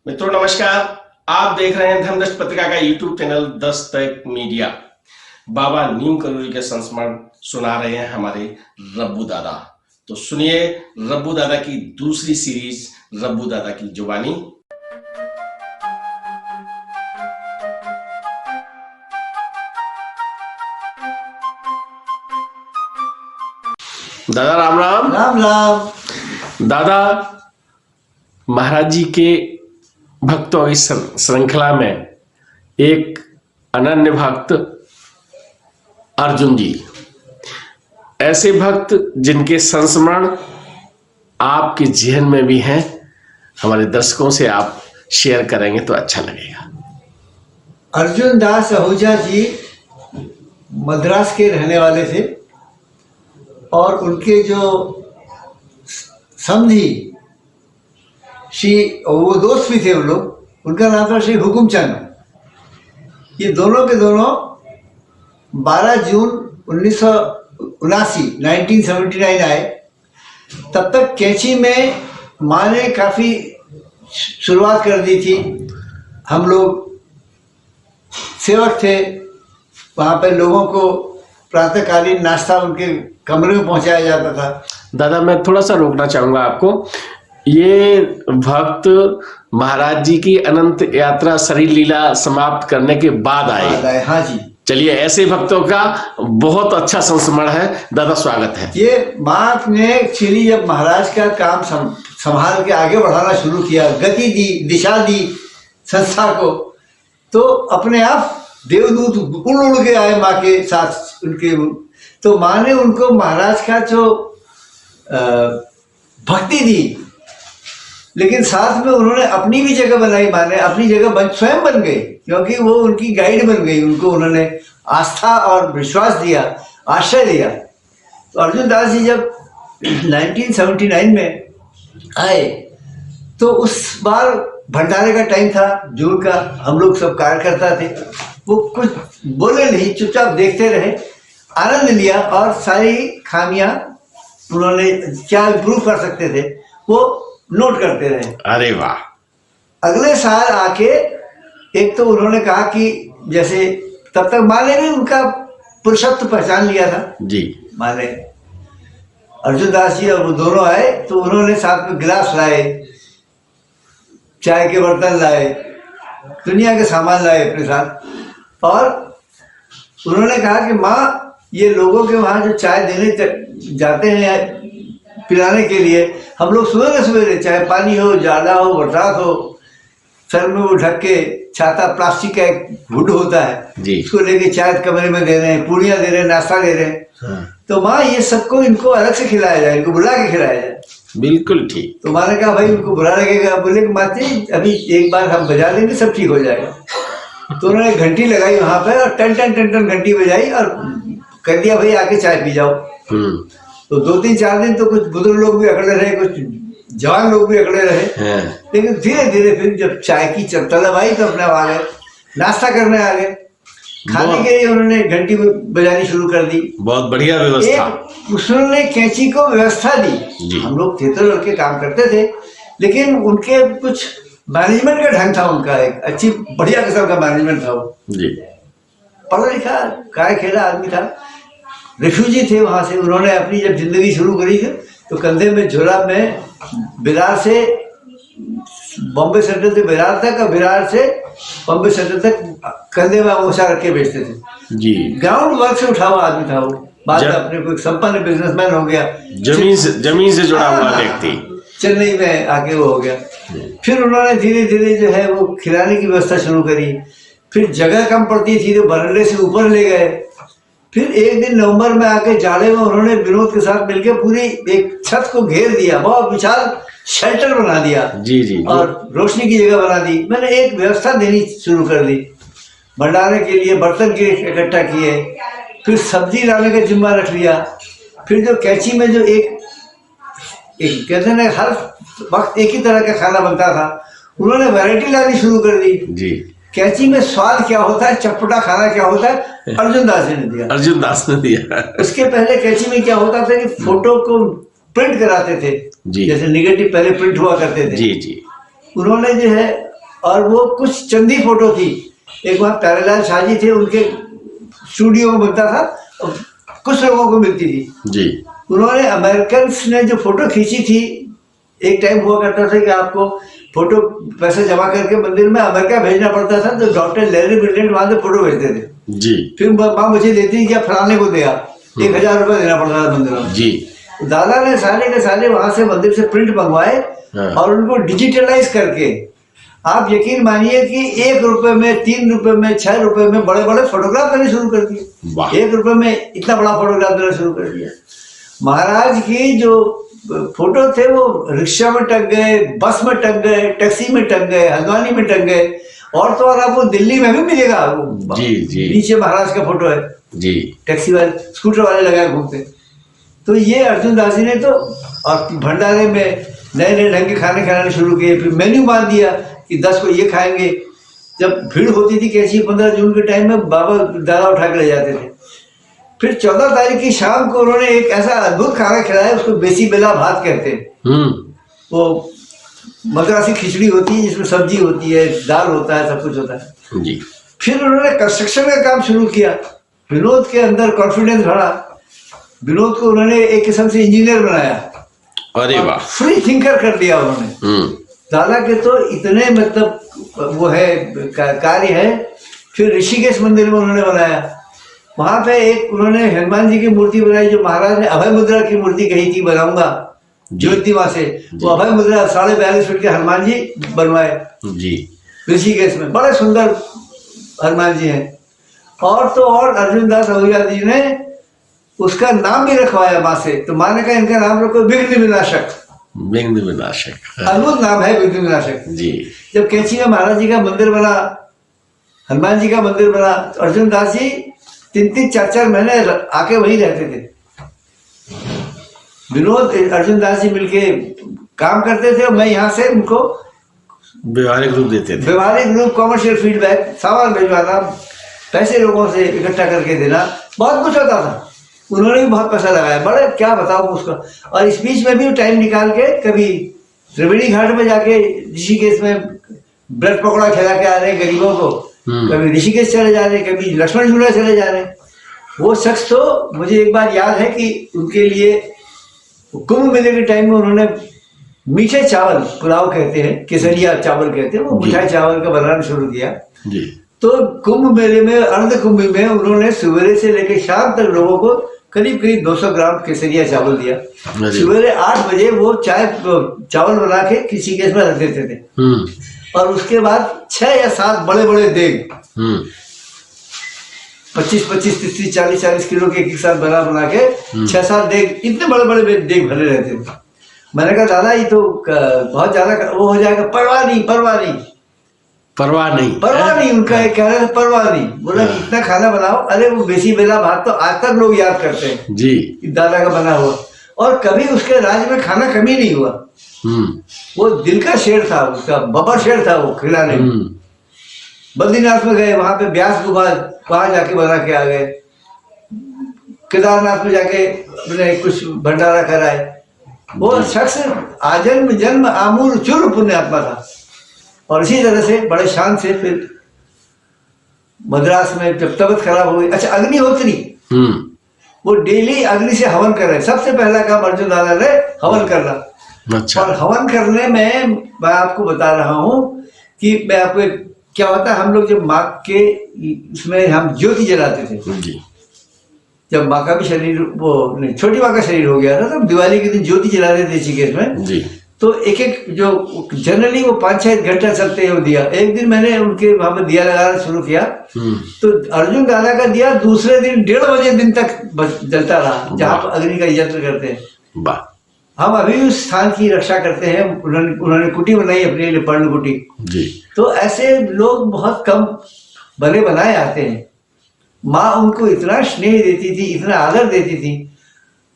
मित्रों नमस्कार। आप देख रहे हैं धर्मदृष्टि पत्रिका का यूट्यूब चैनल दस्तक मीडिया। बाबा नीम करोली के संस्मरण सुना रहे हैं हमारे रब्बू दादा। तो सुनिए रब्बू दादा की दूसरी सीरीज रब्बू दादा की जुबानी। दादा राम राम। राम राम। दादा महाराज जी के भक्तों की श्रृंखला में एक अनन्य भक्त अर्जुन जी, ऐसे भक्त जिनके संस्मरण आपके जहन में भी हैं, हमारे दर्शकों से आप शेयर करेंगे तो अच्छा लगेगा। अर्जुन दास आहूजा जी मद्रास के रहने वाले थे और उनके जो समधी वो दोस्त भी थे, वो लोग, उनका नाम था श्री हुकुमचंद। ये दोनों के दोनों 12 जून 1979 आए। तब तक कैंची में माँ ने काफ़ी शुरुआत कर दी थी। हम लोग सेवक थे, वहाँ पर लोगों को प्रातःकालीन नाश्ता उनके कमरे में पहुँचाया जाता था। दादा मैं थोड़ा सा रोकना चाहूँगा आपको। ये भक्त महाराज जी की अनंत यात्रा शरीर लीला समाप्त करने के बाद आए। हाँ जी। चलिए, ऐसे भक्तों का बहुत अच्छा संस्मरण है दादा, स्वागत है। ये माँ ने एक्चुअली जब महाराज का काम संभाल के आगे बढ़ाना शुरू किया, गति दी, दिशा दी संस्था को, तो अपने आप देवदूत उड़ उड़ के आए माँ के साथ उनके। तो माँ ने उनको महाराज का जो भक्ति दी, लेकिन साथ में उन्होंने अपनी भी जगह बनाई। माँ ने अपनी जगह स्वयं बन गई, क्योंकि वो उनकी गाइड बन गई। उनको उन्होंने आस्था और विश्वास दिया, आश्रय दिया। तो अर्जुन दास जी जब 1979 में आए तो उस बार भंडारे का टाइम था, जून का। हम लोग सब कार्यकर्ता थे। वो कुछ बोले नहीं, चुपचाप देखते रहे, आनंद लिया और सारी खामियां उन्होंने क्या इम्प्रूव कर सकते थे वो नोट करते रहे। अरे वाह। अगले साल आके एक तो उन्होंने कहा कि जैसे तब तक माँ ने भी उनका पुरुषत्व पहचान लिया था जी। माँ ने, अर्जुन दास जी और वो दोनों आए तो उन्होंने साथ में गिलास लाए, चाय के बर्तन लाए, दुनिया के सामान लाए अपने साथ। और उन्होंने कहा कि माँ, ये लोगों के वहाँ जो चाय देने जाते हैं पिलाने के लिए, हम लोग सवेरे सवेरे, चाहे पानी हो, जाड़ा हो, बरसात हो, सर में वो ढक के छाता, प्लास्टिक का एक हुड होता है जी, उसको लेके चाय कमरे में दे रहे हैं, पूड़ियाँ दे रहे हैं, नाश्ता दे रहे हैं। हाँ। तो माँ, ये सबको इनको अलग से खिलाया जाए, इनको बुला के खिलाया जाए। बिल्कुल ठीक। तो माँ ने कहा भाई उनको बुरा लगेगा। बोले कि माते अभी एक बार हम बजा देंगे, सब ठीक हो जाएगा। तो उन्होंने घंटी लगाई वहां पर और टन टन टन टन घंटी बजाई और कह दिया भाई आके चाय पी जाओ। तो 2-3-4 दिन तो कुछ बुजुर्ग लोग भी अकड़े रहे, कुछ जवान लोग भी अकड़े रहे। लेकिन धीरे धीरे फिर जब चाय की तलब आई तो अपने आ गए, नाश्ता करने आ गए। खाने के लिए उन्होंने घंटी बजानी शुरू कर दी। बहुत बढ़िया व्यवस्था। उन्होंने कैंची को व्यवस्था दी। हम लोग थे तो लड़के काम करते थे, लेकिन उनके कुछ मैनेजमेंट का ढंग था, उनका एक अच्छी बढ़िया किस्म का मैनेजमेंट था। वो जी पढ़ा लिखा काय खेला आदमी था, रिफ्यूजी थे वहां से। उन्होंने अपनी जब जिंदगी शुरू करी थी तो कंधे में झोला में बिरार से बॉम्बे सेंट्रल से बिरार तक और बिरार से बॉम्बे सेंट्रल तक कंधे में ओछा रख के बेचते थे जी। ग्राउंड वर्क से उठा हुआ आदमी था वो। बाद में अपने कोई संपन्न बिजनेसमैन हो गया, जमीन से जुड़ा हुआ व्यक्ति, चेन्नई में आके वो हो गया। फिर उन्होंने धीरे धीरे जो है वो खिलाने की व्यवस्था शुरू करी। फिर जगह कम पड़ती थी तो बरंडे से ऊपर ले गए। फिर एक दिन नवंबर में आके जाड़े में उन्होंने विनोद के साथ मिलकर पूरी एक छत को घेर दिया, बहुत विशाल शेल्टर बना दिया जी जी, और रोशनी की जगह बना दी। मैंने एक व्यवस्था देनी शुरू कर दी, भंडारे के लिए बर्तन के इकट्ठा किए। फिर सब्जी लाने का जिम्मा रख लिया। फिर जो कैंची में जो एक कहते हैं हर वक्त एक ही तरह का खाना बनता था, उन्होंने वैरायटी लानी शुरू कर दी जी। कैंची में स्वाद क्या होता है, चटपटा खाना क्या होता है, अर्जुन दास ने दिया। अर्जुन दास ने दिया। उसके पहले कैंची में क्या होता था कि फोटो को प्रिंट कराते थे जी। जैसे निगेटिव पहले प्रिंट हुआ करते थे जी जी। उन्होंने जो है और वो कुछ चंदी फोटो थी। एक वहाँ प्यारेलाल शाह जी थे, उनके स्टूडियो में बनता था, और कुछ लोगों को मिलती थी जी। उन्होंने अमेरिकन ने जो फोटो खींची थी, एक टाइम हुआ करता था कि आपको फोटो पैसे जमा करके मंदिर में अमेरिका भेजना पड़ता था, तो डॉक्टर लैरी ब्रिलियंट वहां से फोटो भेजते थे जी। फिर माँ मुझे देती क्या फलाने को दिया, 1000 रुपये देना पड़ता था मंदिर में जी। दादा ने साले के साले वहां से मंदिर से प्रिंट मंगवाए और उनको डिजिटलाइज करके, आप यकीन मानिए कि 1 रुपए में, 3 रुपए में, 6 रुपए में बड़े बड़े फोटोग्राफ देने शुरू कर दिए। 1 रुपए में इतना बड़ा फोटोग्राफ देना शुरू कर दिया। महाराज की जो फोटो थे वो रिक्शा में टंग गए, बस में टंग गए, टैक्सी में टंग गए, हल्द्वानी में टंग गए, और तो और आपको दिल्ली में भी मिलेगा। जी जी। नीचे महाराज का फोटो है जी। टैक्सी वाले, स्कूटर वाले लगाए घूमते। तो ये अर्जुन दास जी ने तो और भंडारे में नए नए ढंग के खाने खिलाने शुरू किए, फिर मेन्यू मान दिया कि 10 को ये खाएंगे। जब भीड़ होती थी कैसी 15 जून के टाइम में बाबा दादा उठा के ले जाते थे। फिर 14 तारीख की शाम को उन्होंने एक ऐसा अद्भुत खाना खिलाया, उसको बेसी बेला भात कहते हैं। वो मद्रासी खिचड़ी होती है जिसमें सब्जी होती है, दाल होता है, सब कुछ होता है जी। फिर उन्होंने कंस्ट्रक्शन का काम शुरू किया। विनोद के अंदर कॉन्फिडेंस बढ़ा। विनोद को उन्होंने एक किस्म से इंजीनियर बनाया। अरे वाह। फ्री थिंकर कर दिया उन्होंने। दादा के तो इतने मतलब वो है कार्य है। फिर ऋषिकेश मंदिर में उन्होंने बनाया, वहां पे एक उन्होंने हनुमान जी की मूर्ति बनाई, जो महाराज ने अभय मुद्रा की मूर्ति कही थी बनाऊंगा ज्योतिमा से, वो अभय मुद्रा 42.5 फीट के हनुमान जी बनवाए जी ऋषिकेश में। बड़े सुंदर हनुमान जी हैं। और तो और अर्जुन दास आहूजा जी ने उसका नाम भी रखवाया माँ से, तो माँ ने कहा इनका नाम रखो विघ्न विनाशक। विघ्न विनाशक अद्भुत नाम है विघ्न विनाशक जी। जब कैंची में महाराज जी का मंदिर बना, हनुमान जी का मंदिर बना, तो अर्जुन दास जी 3-3, 4-4 महीने आके वहीं रहते थे। विनोद अर्जुन दास जी मिलके काम करते थे और मैं यहाँ से उनको व्यवहारिक रूप देते थे। व्यवहारिक रूप, कॉमर्शियल फीडबैक, सामान भिजवाना, पैसे लोगों से इकट्ठा करके देना, बहुत कुछ होता था। उन्होंने भी बहुत पैसा लगाया, बड़े क्या बताऊं उसका। और इस बीच में भी टाइम निकाल के कभी त्रिवेणी घाट में जाके ऋषिकेश में ब्रेड पकौड़ा खिला के आ रहे गरीबों को, कभी ऋषिकेश चले जा रहे, कभी लक्ष्मण झूला चले जा रहे। वो शख्स तो मुझे एक बार याद है कि उनके लिए कुंभ मेले के टाइम में उन्होंने मीठे चावल, पुलाव कहते हैं, केसरिया चावल कहते हैं, वो मीठा चावल का बनाना शुरू किया जी। तो कुंभ मेले में, अर्ध कुंभ में उन्होंने सवेरे से लेकर शाम तक लोगों को करीब करीब 200 ग्राम केसरिया चावल दिया। सवेरे 8 बजे वो चावल बना के किसी केस में रख देते थे, और उसके बाद 6 या 7 बड़े बड़े देग, 25-25, 30-30, 40-40 किलो के एक साथ बना के 6-7 देग, इतने बड़े बड़े देग भरे रहते थे। मैंने कहा दादा ये तो बहुत ज्यादा वो हो जाएगा। परवाह नहीं, परवाह नहीं, परवाह नहीं, परवाह नहीं। उनका एक कह रहे थे परवाह नहीं। बोला इतना खाना बनाओ। अरे वो बेसी बेला भात तो आज तक लोग याद करते हैं जी, दादा का बना हुआ। और कभी उसके राज में खाना कमी नहीं हुआ। वो दिल का शेर था, उसका बबर शेर था वो खिलाने में। बद्रीनाथ में गए, वहां पे ब्यास गुफा, वहां जाके बना के आ गए। केदारनाथ में जाके अपने कुछ भंडारा कराए। वो शख्स आजन्म जन्म आमूल चूर पुण्यात्मा था। और इसी तरह से बड़े शान से फिर मद्रास में जब तबीयत खराब हो गई, अच्छा अग्निहोत्री, वो डेली अग्नि से हवन कर रहे। सबसे पहला काम अर्जुन दादा ने हवन करना। अच्छा। और हवन करने में मैं आपको बता रहा हूँ कि मैं आपको क्या होता है, हम लोग जब माँ के इसमें हम ज्योति जलाते थे जी। जब माँ का भी शरीर, वो छोटी माँ का शरीर हो गया था, तब दिवाली के दिन ज्योति जलाते थे ऋषिकेश में जी। तो एक एक जो जनरली वो 5-6 घंटा चलते हैं वो दिया। एक दिन मैंने उनके वहां पर दिया लगाना शुरू किया, तो अर्जुन दादा का दिया दूसरे दिन 1:30 बजे दिन तक जलता रहा, जहाँ पर अग्नि का यंत्र करते हैं। हम अभी उस स्थान की रक्षा करते हैं। उन्होंने कुटी बनाई अपने लिए, पर्ण कुटी जी। तो ऐसे लोग बहुत कम बने बनाए आते हैं। माँ उनको इतना स्नेह देती थी, इतना आदर देती थी,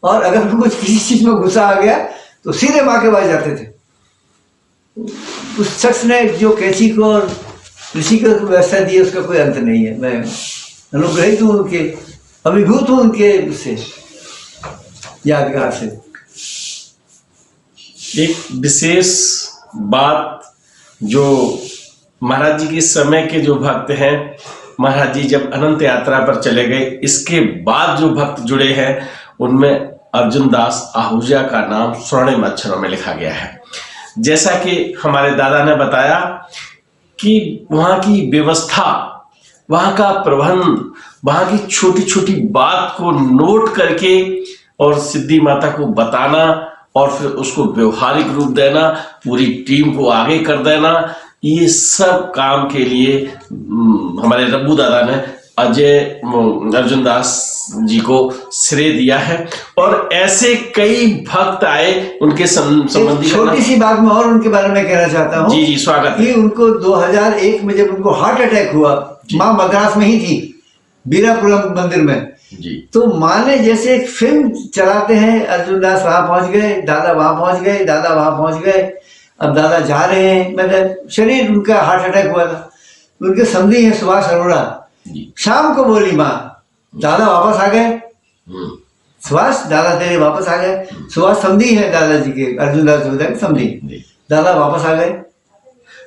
और अगर उनको किसी चीज में गुस्सा आ गया तो सीधे माँ के पास जाते थे। उस शख्स ने जो कैंची को और ऋषि को व्यवस्था दी है, उसका कोई अंत नहीं है। मैं अनुग्रहित हूँ उनके, अभिभूत हूँ उनके से यादगार से। एक विशेष बात जो महाराज जी के समय के जो भक्त हैं, महाराज जी जब अनंत यात्रा पर चले गए, इसके बाद जो भक्त जुड़े हैं उनमें अर्जुन दास आहूजा का नाम स्वर्णिम अक्षरों में लिखा गया है। जैसा कि हमारे दादा ने बताया कि वहां की व्यवस्था, वहां का प्रबंध, वहां की छोटी छोटी बात को नोट करके और सिद्धि माता को बताना और फिर उसको व्यवहारिक रूप देना, पूरी टीम को आगे कर देना, ये सब काम के लिए हमारे रब्बू दादा ने अजय अर्जुन दास जी को श्रेय दिया है। और ऐसे कई भक्त आए उनके संबंधी। छोटी सी बात मैं और उनके बारे में कहना चाहता हूँ। जी जी, स्वागत है। कि उनको 2001 में जब उनको हार्ट अटैक हुआ, माँ मद्रास में ही थी, बीरापुरम मंदिर में जी। तो माँ ने जैसे एक फिल्म चलाते हैं, अर्जुन दास वहां पहुंच गए, दादा वहां पहुंच गए, दादा वहां पहुंच गए, अब दादा जा रहे हैं, मतलब शरीर उनका हार्ट अटैक हुआ था। उनके समधी हैं सुभाष अरोड़ा, शाम को बोली माँ दादा वापस आ गए, सुभाष दादा तेरे वापस आ गए। सुभाष समधी है दादाजी के, अर्जुन दास समधी, दादा वापस आ गए।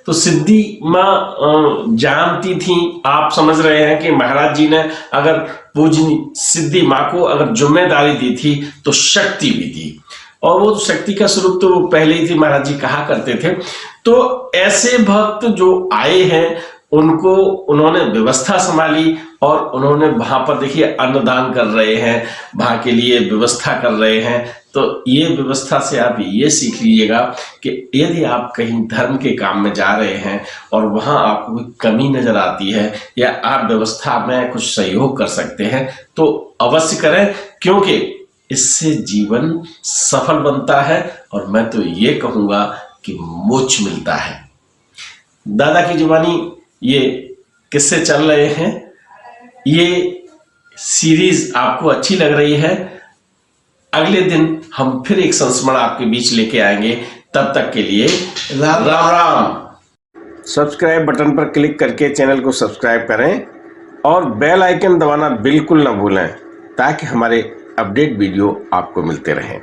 तो सिद्धि माँ जानती थी, आप समझ रहे हैं कि महाराज जी ने अगर पूजनी सिद्धि माँ को अगर जिम्मेदारी दी थी तो शक्ति भी दी, और वो शक्ति का स्वरूप तो पहले ही थी, महाराज जी कहा करते थे। तो ऐसे भक्त जो आए हैं उनको उन्होंने व्यवस्था संभाली और उन्होंने वहां पर देखिए अन्नदान कर रहे हैं, वहां के लिए व्यवस्था कर रहे हैं। तो ये व्यवस्था से आप ये सीख लीजिएगा कि यदि आप कहीं धर्म के काम में जा रहे हैं और वहां आपको कोई कमी नजर आती है या आप व्यवस्था में कुछ सहयोग कर सकते हैं तो अवश्य करें, क्योंकि इससे जीवन सफल बनता है और मैं तो ये कहूंगा कि मोक्ष मिलता है। दादा की जुबानी ये किस्से चल रहे हैं, ये सीरीज आपको अच्छी लग रही है। अगले दिन हम फिर एक संस्मरण आपके बीच लेके आएंगे, तब तक के लिए राम राम। सब्सक्राइब बटन पर क्लिक करके चैनल को सब्सक्राइब करें और बेल आइकन दबाना बिल्कुल ना भूलें ताकि हमारे अपडेट वीडियो आपको मिलते रहें।